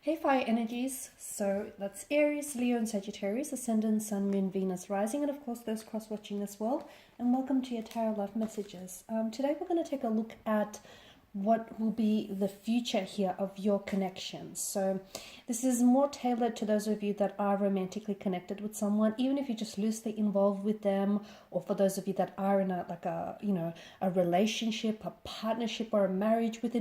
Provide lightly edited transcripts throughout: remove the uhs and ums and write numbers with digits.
Hey fire energies, so that's Aries, Leo and Sagittarius, Ascendant, Sun, Moon, Venus, Rising, and of course those cross-watching as well. And welcome to your Tarot Love Messages. Today we're going to take a look at what will be the future here of your connections. So this is more tailored to those of you that are romantically connected with someone, even if you're just loosely involved with them, or for those of you that are in a relationship, a partnership, or a marriage with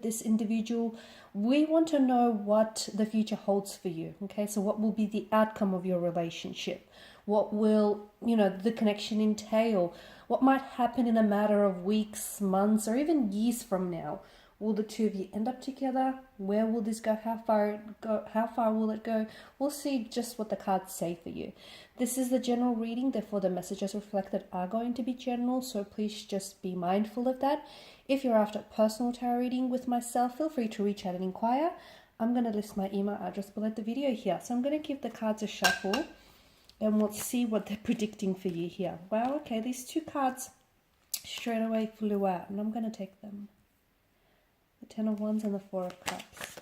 this individual. We want to know what the future holds for you. Okay, so what will be the outcome of your relationship? What will the connection entail? What might happen in a matter of weeks, months, or even years from now? Will the two of you end up together? Where will this go? How far will it go? We'll see just what the cards say for you. This is the general reading, therefore the messages reflected are going to be general, so please just be mindful of that. If you're after a personal tarot reading with myself, feel free to reach out and inquire. I'm going to list my email address below the video here. So I'm going to give the cards a shuffle and we'll see what they're predicting for you here. Wow, okay, these two cards straight away flew out, and I'm going to take them. The Ten of Wands and the Four of Cups.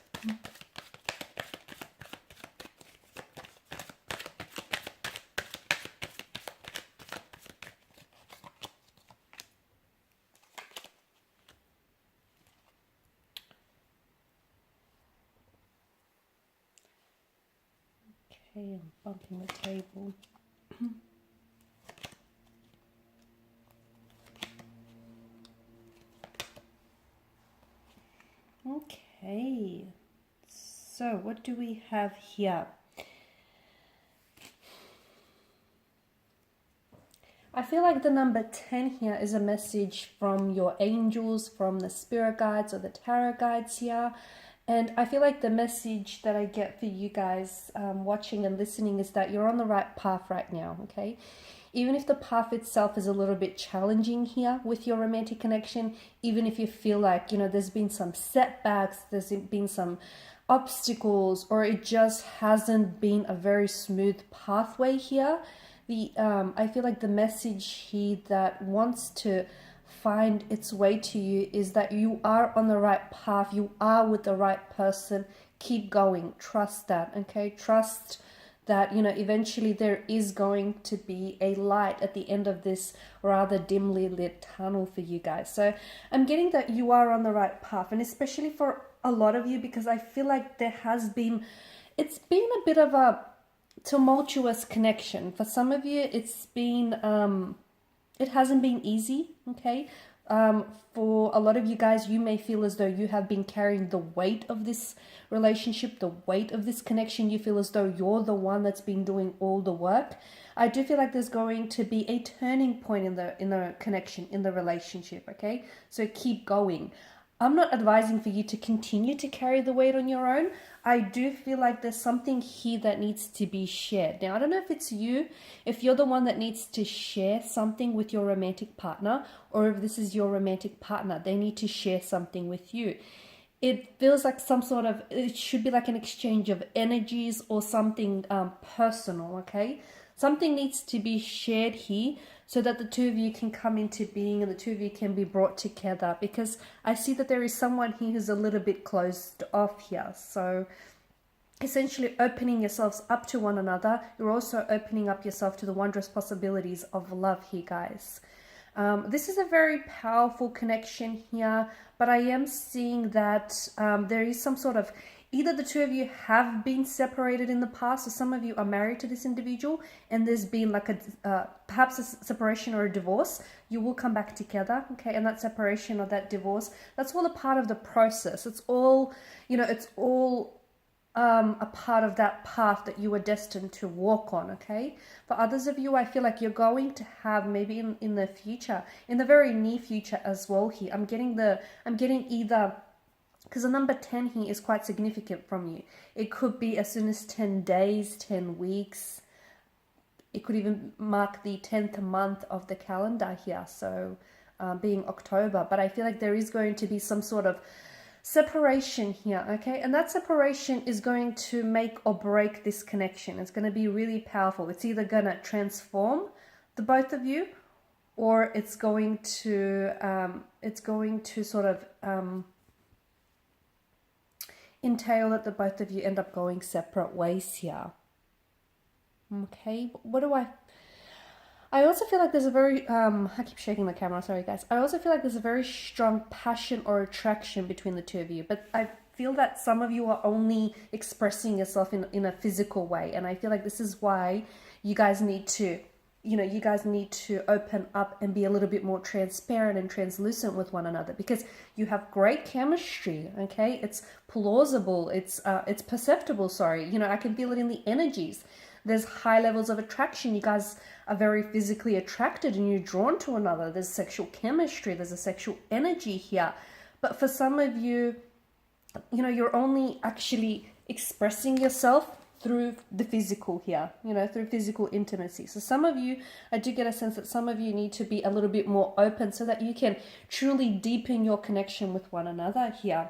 Okay, I'm bumping the table. Okay, so what do we have here? I feel like the number 10 here is a message from your angels, from the spirit guides or the tarot guides here. And I feel like the message that I get for you guys watching and listening is that you're on the right path right now, okay? Even if the path itself is a little bit challenging here with your romantic connection, even if you feel like, there's been some setbacks, there's been some obstacles, or it just hasn't been a very smooth pathway here, I feel like the message here that wants to find its way to you is that you are on the right path, you are with the right person. Keep going, trust that, okay? Trust that eventually there is going to be a light at the end of this rather dimly lit tunnel for you guys. So I'm getting that you are on the right path, and especially for a lot of you, because I feel like it's been a bit of a tumultuous connection. For some of you, it hasn't been easy, okay? For a lot of you guys, you may feel as though you have been carrying the weight of this relationship, the weight of this connection. You feel as though you're the one that's been doing all the work. I do feel like there's going to be a turning point in the connection, in the relationship, okay? So keep going. I'm not advising for you to continue to carry the weight on your own. I do feel like there's something here that needs to be shared. Now, I don't know if it's you, if you're the one that needs to share something with your romantic partner, or if this is your romantic partner, they need to share something with you. It feels like it should be like an exchange of energies or something personal, okay? Something needs to be shared here so that the two of you can come into being and the two of you can be brought together, because I see that there is someone here who's a little bit closed off here. So essentially opening yourselves up to one another, you're also opening up yourself to the wondrous possibilities of love here, guys. This is a very powerful connection here, but I am seeing that there is some sort of, either the two of you have been separated in the past, or some of you are married to this individual and there's been like perhaps a separation or a divorce. You will come back together, okay? And that separation or that divorce, that's all a part of the process. It's all, it's all a part of that path that you were destined to walk on, okay? For others of you, I feel like you're going to have maybe in the future, in the very near future as well here. I'm getting either, because the number 10 here is quite significant from you. It could be as soon as 10 days, 10 weeks. It could even mark the 10th month of the calendar here, so being October. But I feel like there is going to be some sort of separation here, okay? And that separation is going to make or break this connection. It's going to be really powerful. It's either going to transform the both of you, or it's going to sort of entail that the both of you end up going separate ways here. Okay, what do I also feel like there's a very, I keep shaking the camera, sorry guys. I also feel like there's a very strong passion or attraction between the two of you, but I feel that some of you are only expressing yourself in a physical way, and I feel like this is why you guys need to, you guys need to open up and be a little bit more transparent and translucent with one another, because you have great chemistry, okay? It's plausible, it's perceptible, sorry. I can feel it in the energies. There's high levels of attraction. You guys are very physically attracted and you're drawn to another. There's sexual chemistry. There's a sexual energy here. But for some of you, you're only actually expressing yourself through the physical here, through physical intimacy. So some of you, I do get a sense that some of you need to be a little bit more open so that you can truly deepen your connection with one another here.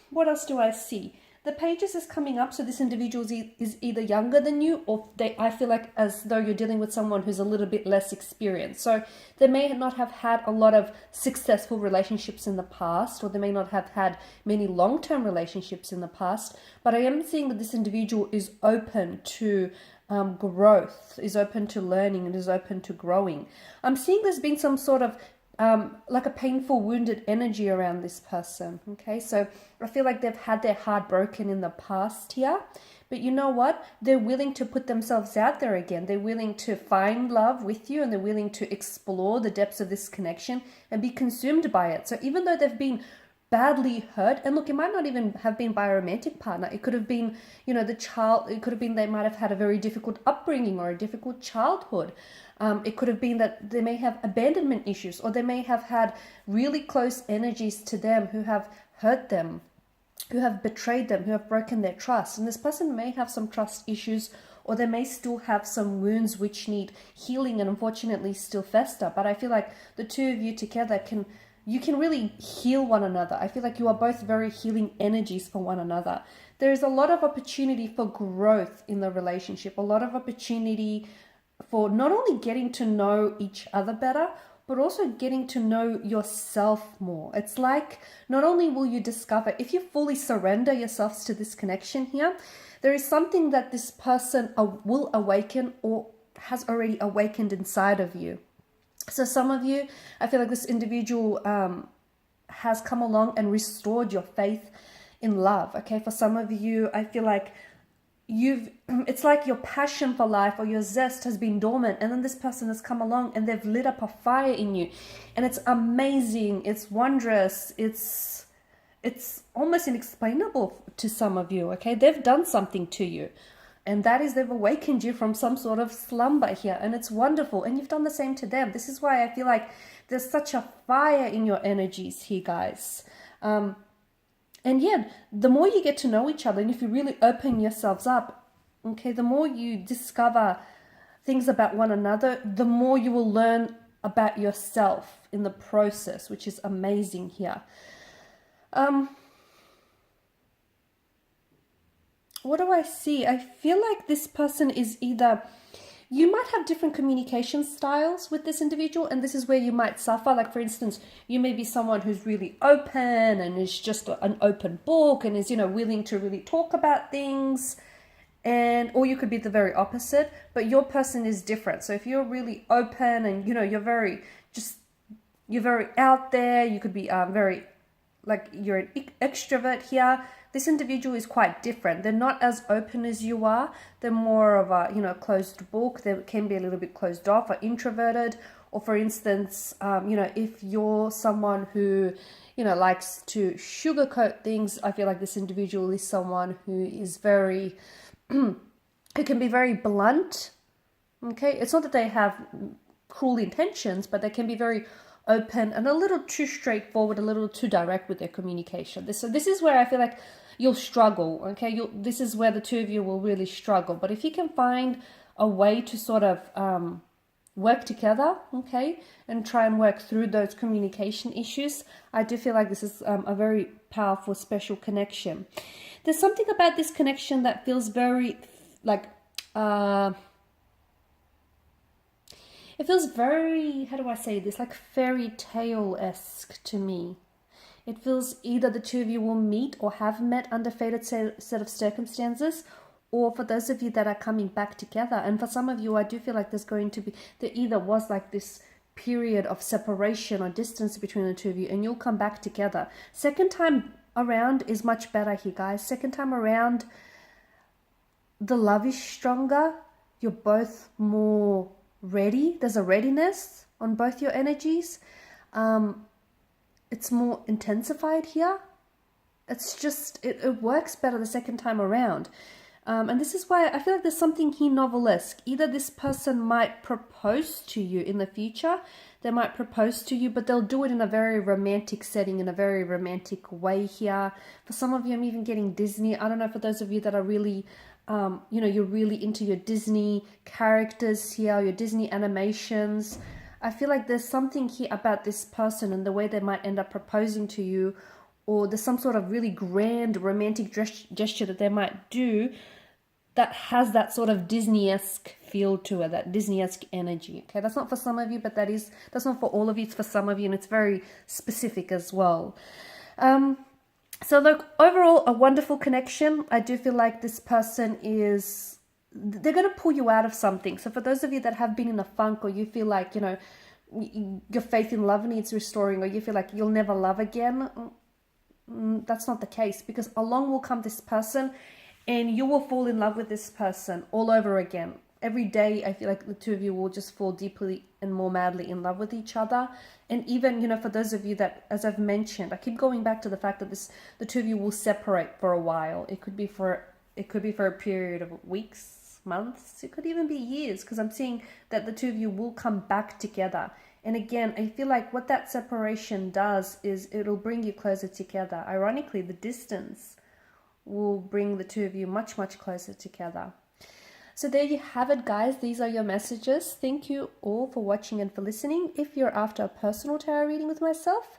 What else do I see? The pages is coming up, so this individual is either younger than you, or I feel like as though you're dealing with someone who's a little bit less experienced. So they may not have had a lot of successful relationships in the past, or they may not have had many long-term relationships in the past, but I am seeing that this individual is open to growth, is open to learning, and is open to growing. I'm seeing there's been some sort of like a painful, wounded energy around this person. Okay, so I feel like they've had their heart broken in the past here, but you know what? They're willing to put themselves out there again. They're willing to find love with you, and they're willing to explore the depths of this connection and be consumed by it. So even though they've been badly hurt, and look, it might not even have been by a romantic partner. It could have been, the child, it could have been they might have had a very difficult upbringing or a difficult childhood. It could have been that they may have abandonment issues, or they may have had really close energies to them who have hurt them, who have betrayed them, who have broken their trust. And this person may have some trust issues, or they may still have some wounds which need healing and unfortunately still fester. But I feel like the two of you together can really heal one another. I feel like you are both very healing energies for one another. There is a lot of opportunity for growth in the relationship, a lot of opportunity for not only getting to know each other better, but also getting to know yourself more. It's like not only will you discover, if you fully surrender yourselves to this connection here, there is something that this person will awaken or has already awakened inside of you. So some of you, I feel like this individual has come along and restored your faith in love. Okay, for some of you, I feel like it's like your passion for life or your zest has been dormant, and then this person has come along and they've lit up a fire in you, and it's amazing, it's wondrous, it's almost inexplainable to some of you. Okay, they've done something to you, and that is they've awakened you from some sort of slumber here, and it's wonderful, and you've done the same to them. This is why I feel like there's such a fire in your energies here, guys. And yeah, the more you get to know each other, and if you really open yourselves up, okay, the more you discover things about one another, the more you will learn about yourself in the process, which is amazing here. What do I see? I feel like this person is either, you might have different communication styles with this individual, and this is where you might suffer. Like, for instance, you may be someone who's really open and is just an open book and is, willing to really talk about things, or you could be the very opposite, but your person is different. So if you're really open and, you're very out there, you could be very, like, you're an extrovert here. This individual is quite different. They're not as open as you are. They're more of a, closed book. They can be a little bit closed off or introverted. Or for instance, if you're someone who, likes to sugarcoat things, I feel like this individual is someone who is very, who can be very blunt. Okay, it's not that they have cruel intentions, but they can be very open and a little too straightforward, a little too direct with their communication. This is where I feel like you'll struggle. Okay, this is where the two of you will really struggle. But if you can find a way to sort of work together, okay, and try and work through those communication issues, I do feel like this is a very powerful, special connection. There's something about this connection that feels very like it feels very, how do I say this, like fairy tale-esque to me. It feels either the two of you will meet or have met under fated set of circumstances, or for those of you that are coming back together. And for some of you, I do feel like there either was like this period of separation or distance between the two of you, and you'll come back together. Second time around is much better here, guys. Second time around, the love is stronger. You're both more ready. There's a readiness on both your energies. It's more intensified here. It's just, it works better the second time around. And this is why I feel like there's something here novelesque. Either this person might propose to you in the future, they might propose to you, but they'll do it in a very romantic setting, in a very romantic way here. For some of you, I'm even getting Disney. I don't know, for those of you that are really, you're really into your Disney characters here, your Disney animations. I feel like there's something here about this person and the way they might end up proposing to you, or there's some sort of really grand romantic gesture that they might do that has that sort of Disney-esque feel to it, that Disney-esque energy. Okay, that's not for some of you, but that's not for all of you. It's for some of you, and it's very specific as well. So look, overall, a wonderful connection. I do feel like this person they're going to pull you out of something. So for those of you that have been in a funk, or you feel like, your faith in love needs restoring, or you feel like you'll never love again, that's not the case, because along will come this person and you will fall in love with this person all over again. Every day, I feel like the two of you will just fall deeply and more madly in love with each other. And even, for those of you that, as I've mentioned, I keep going back to the fact that the two of you will separate for a while. It could be for a period of weeks, months. It could even be years, because I'm seeing that the two of you will come back together. And again, I feel like what that separation does is it'll bring you closer together. Ironically, the distance will bring the two of you much, much closer together. So there you have it, guys. These are your messages. Thank you all for watching and for listening. If you're after a personal tarot reading with myself,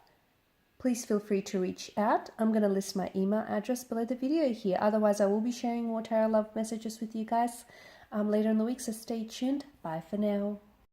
please feel free to reach out. I'm going to list my email address below the video here. Otherwise, I will be sharing more tarot love messages with you guys later in the week, so stay tuned. Bye for now.